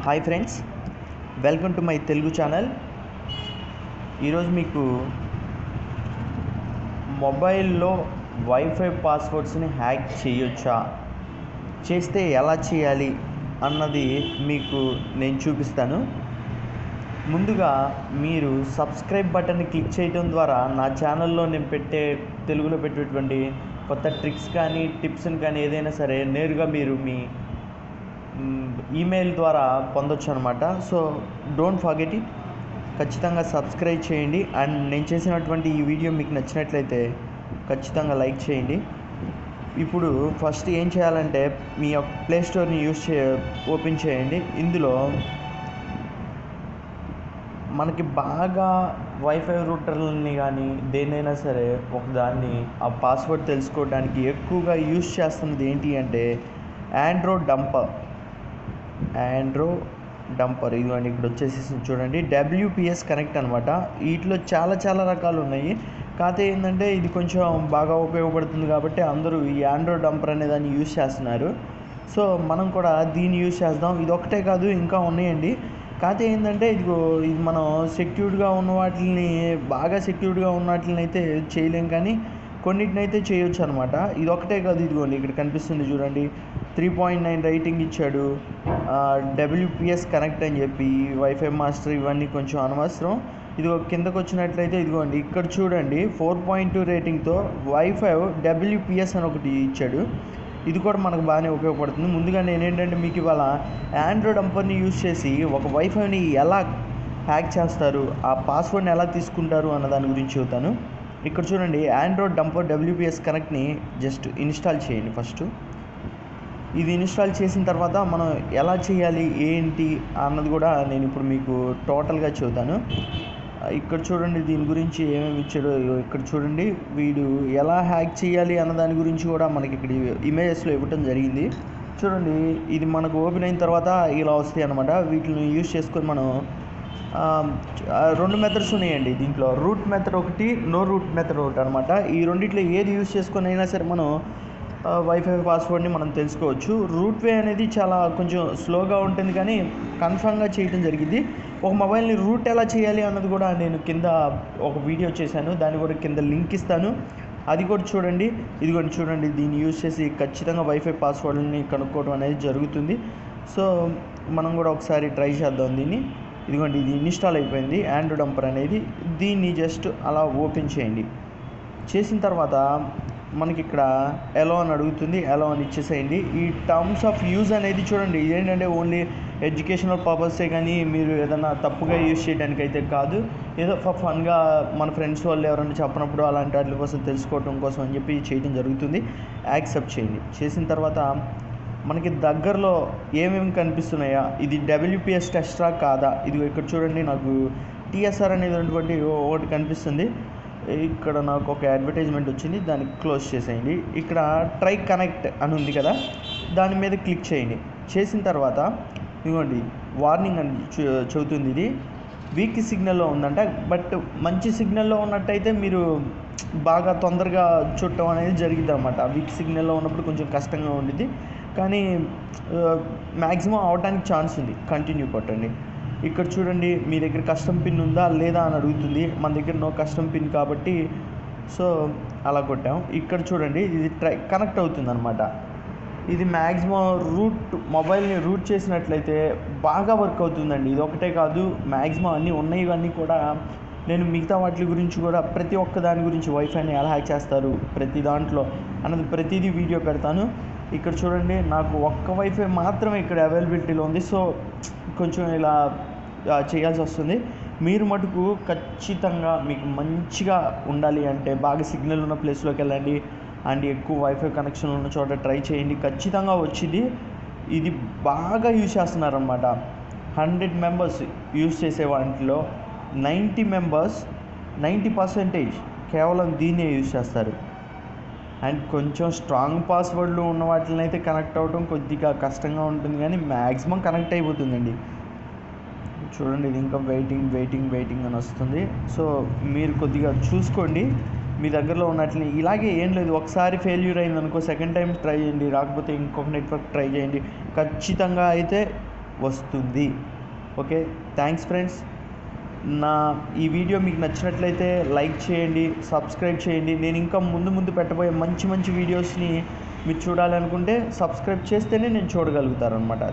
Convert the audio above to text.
Hi friends, welcome to my Telugu channel. ఈరోజు మీకు మొబైల్లో వైఫై పాస్వర్డ్స్ని హ్యాక్ చేయొచ్చా, చేస్తే ఎలా చేయాలి అన్నది మీకు నేను చూపిస్తాను. ముందుగా మీరు సబ్స్క్రైబ్ బటన్ని క్లిక్ చేయడం ద్వారా నా ఛానల్లో నేను తెలుగులో పెట్టేటువంటి కొత్త ట్రిక్స్ కానీ టిప్స్ని కానీ ఏదైనా సరే నేరుగా మీరు మీ ఈమెయిల్ ద్వారా పొందొచ్చు అనమాట. సో డోంట్ ఫర్గెట్ ఇట్, ఖచ్చితంగా సబ్స్క్రైబ్ చేయండి. అండ్ నేను చేసినటువంటి ఈ వీడియో మీకు నచ్చినట్లయితే ఖచ్చితంగా లైక్ చేయండి. ఇప్పుడు ఫస్ట్ ఏం చేయాలంటే మీ యొక్క ప్లే స్టోర్ని ఓపెన్ చేయండి. ఇందులో మనకి బాగా వైఫై రూటర్లని కానీ దేన్నైనా సరే ఒకదాన్ని ఆ పాస్వర్డ్ తెలుసుకోవడానికి ఎక్కువగా యూజ్ చేస్తున్నది ఏంటి అంటే ఆండ్రో డంపర్. ఇదిగోండి, ఇక్కడ వచ్చేసి చూడండి, WPS కనెక్ట్ అనమాట. వీటిలో చాలా రకాలు ఉన్నాయి. కాకపోతే ఏంటంటే ఇది కొంచెం బాగా ఉపయోగపడుతుంది కాబట్టి అందరూ ఈ ఆండ్రో డంపర్ అనే దాన్ని యూజ్ చేస్తున్నారు. సో మనం కూడా దీన్ని యూజ్ చేద్దాం. ఇది ఒకటే కాదు, ఇంకా ఉన్నాయండి. కాకపోతే ఏంటంటే ఇది మనం సెక్యూర్డ్గా ఉన్న వాటిని అయితే చేయలేం, కానీ కొన్నిటిని అయితే చేయొచ్చు అనమాట. ఇది ఒకటే కాదు, ఇదిగోండి ఇక్కడ కనిపిస్తుంది చూడండి, 3.9 రేటింగ్ ఇచ్చాడు. WPS కనెక్ట్ అని చెప్పి వైఫై మాస్టర్ ఇవన్నీ కొంచెం అనవసరం. ఇదిగో కిందకు వచ్చినట్లయితే ఇదిగోండి ఇక్కడ చూడండి, 4.2 రేటింగ్తో వైఫై WPS అని ఒకటి ఇచ్చాడు. ఇది కూడా మనకు బాగానే ఉపయోగపడుతుంది. ముందుగా నేనేంటంటే మీకు ఇవాళ ఆండ్రో డంపర్ని యూజ్ చేసి ఒక వైఫైని ఎలా హ్యాక్ చేస్తారు, ఆ పాస్వర్డ్ని ఎలా తీసుకుంటారు అన్న దాని గురించి చెబుతాను. ఇక్కడ చూడండి, ఆండ్రో డంపర్ WPS కనెక్ట్ని జస్ట్ ఇన్స్టాల్ చేయండి ఫస్ట్. ఇది ఇన్స్టాల్ చేసిన తర్వాత మనం ఎలా చేయాలి ఏంటి అన్నది కూడా నేను ఇప్పుడు మీకు టోటల్గా చెబుతాను. ఇక్కడ చూడండి, దీని గురించి ఏమేమి ఇచ్చాడో ఇక్కడ చూడండి. వీడు ఎలా హ్యాక్ చేయాలి అన్న దాని గురించి కూడా మనకి ఇక్కడ ఇమేజెస్లో ఇవ్వటం జరిగింది. చూడండి, ఇది మనకు ఓపెన్ అయిన తర్వాత ఇలా వస్తాయి అనమాట. వీటిని యూజ్ చేసుకొని మనం 2 మెథడ్స్ ఉన్నాయండి దీంట్లో. రూట్ మెథడ్ ఒకటి, నో రూట్ మెథడ్ ఒకటి అనమాట. ఈ రెండిట్లో ఏది యూజ్ చేసుకొని అయినా సరే మనం వైఫై పాస్వర్డ్ని మనం తెలుసుకోవచ్చు. రూట్ వే అనేది చాలా కొంచెం స్లోగా ఉంటుంది, కానీ కన్ఫర్మ్గా చేయడం జరిగింది. ఒక మొబైల్ని రూట్ ఎలా చేయాలి అన్నది కూడా నేను కింద ఒక వీడియో చేశాను, దాన్ని కూడా కింద లింక్ ఇస్తాను, అది కూడా చూడండి. ఇదిగోండి చూడండి, దీన్ని యూజ్ చేసి ఖచ్చితంగా వైఫై పాస్వర్డ్ని కనుక్కోవడం అనేది జరుగుతుంది. సో మనం కూడా ఒకసారి ట్రై చేద్దాం దీన్ని. ఇదిగోండి, ఇది ఇన్స్టాల్ అయిపోయింది ఆండ్రో డంపర్ అనేది. దీన్ని జస్ట్ అలా ఓపెన్ చేయండి. చేసిన తర్వాత మనకి ఇక్కడ ఎలో అని అడుగుతుంది, ఎలో అని ఇచ్చేసేయండి. ఈ టర్మ్స్ ఆఫ్ యూజ్ అనేది చూడండి, ఇదేంటంటే ఓన్లీ ఎడ్యుకేషనల్ పర్పసే, కానీ మీరు ఏదైనా తప్పుగా యూజ్ చేయడానికి అయితే కాదు. ఏదో ఫన్గా మన ఫ్రెండ్స్ వాళ్ళు ఎవరైనా చెప్పినప్పుడు అలాంటి వాటి కోసం తెలుసుకోవడం కోసం అని చెప్పి చేయడం జరుగుతుంది. యాక్సెప్ట్ చేయండి. చేసిన తర్వాత మనకి దగ్గరలో ఏమేమి కనిపిస్తున్నాయా, ఇది WPS టెస్టా కాదా, ఇది ఇక్కడ చూడండి, నాకు TSR అనేటువంటి ఒకటి కనిపిస్తుంది. ఇక్కడ నాకు ఒక అడ్వర్టైజ్మెంట్ వచ్చింది, దాన్ని క్లోజ్ చేసేయండి. ఇక్కడ ట్రై కనెక్ట్ అని ఉంది కదా, దాని మీద క్లిక్ చేయండి. చేసిన తర్వాత ఇదిగోండి వార్నింగ్ అని చెబుతుంది, ఇది వీక్ సిగ్నల్లో ఉందంట. బట్ మంచి సిగ్నల్లో ఉన్నట్టయితే మీరు బాగా తొందరగా చుట్టం అనేది జరిగింది అనమాట. వీక్ సిగ్నల్లో ఉన్నప్పుడు కొంచెం కష్టంగా ఉండిద్ది, కానీ మ్యాక్సిమం అవడానికి ఛాన్స్ ఉంది. కంటిన్యూ కొట్టండి. ఇక్కడ చూడండి, మీ దగ్గర కస్టమ్ పిన్ ఉందా లేదా అని అడుగుతుంది. మన దగ్గర నో కస్టమ్ పిన్ కాబట్టి సో అలా కొట్టాం. ఇక్కడ చూడండి, ఇది కనెక్ట్ అవుతుంది అనమాట. ఇది మ్యాక్సిమం మొబైల్ని రూట్ చేసినట్లయితే బాగా వర్క్ అవుతుందండి. ఇది ఒకటే కాదు, మ్యాక్సిమం అన్నీ ఉన్నాయి. ఇవన్నీ కూడా నేను మిగతా వాటి గురించి కూడా ప్రతి ఒక్క దాని గురించి వైఫైని ఎలా హ్యాక్ చేస్తారు ప్రతి దాంట్లో అన్నది ప్రతిదీ వీడియో పెడతాను. ఇక్కడ చూడండి, నాకు ఒక్క వైఫై మాత్రమే ఇక్కడ అవైలబిలిటీలో ఉంది. సో కొంచెం ఇలా చేయాల్సి వస్తుంది. మీరు మటుకు ఖచ్చితంగా మీకు మంచిగా ఉండాలి అంటే బాగా సిగ్నల్ ఉన్న ప్లేస్లోకి వెళ్ళండి అండ్ ఎక్కువ వైఫై కనెక్షన్ ఉన్న చోట ట్రై చేయండి, ఖచ్చితంగా వచ్చింది. ఇది బాగా యూజ్ చేస్తున్నారనమాట. 100 మెంబర్స్ యూజ్ చేసే వాటిలో 90% కేవలం దీన్నే యూజ్ చేస్తారు. అండ్ కొంచెం స్ట్రాంగ్ పాస్వర్డ్లు ఉన్న వాటిని అయితే కనెక్ట్ అవ్వడం కొద్దిగా కష్టంగా ఉంటుంది, కానీ మ్యాక్సిమం కనెక్ట్ అయిపోతుందండి. చూడండి, ఇది ఇంకా వెయిటింగ్ అని వస్తుంది. సో మీరు కొద్దిగా చూసుకోండి మీ దగ్గరలో ఉన్నట్లని. ఇలాగే ఏం లేదు, ఒకసారి ఫెయిల్యూర్ అయిందనుకో సెకండ్ టైం ట్రై చేయండి, రాకపోతే ఇంకొక నెట్వర్క్ ట్రై చేయండి. ఖచ్చితంగా అయితే వస్తుంది. Okay, thanks friends. ఈ వీడియో మీకు నచ్చినట్లయితే లైక్ చేయండి, సబ్స్క్రైబ్ చేయండి. నేను ఇంకా ముందు పెట్టబోయే మంచి వీడియోస్ని మీరు చూడాలనుకుంటే సబ్స్క్రైబ్ చేస్తేనే నేను చూడగలుగుతాను అనమాట.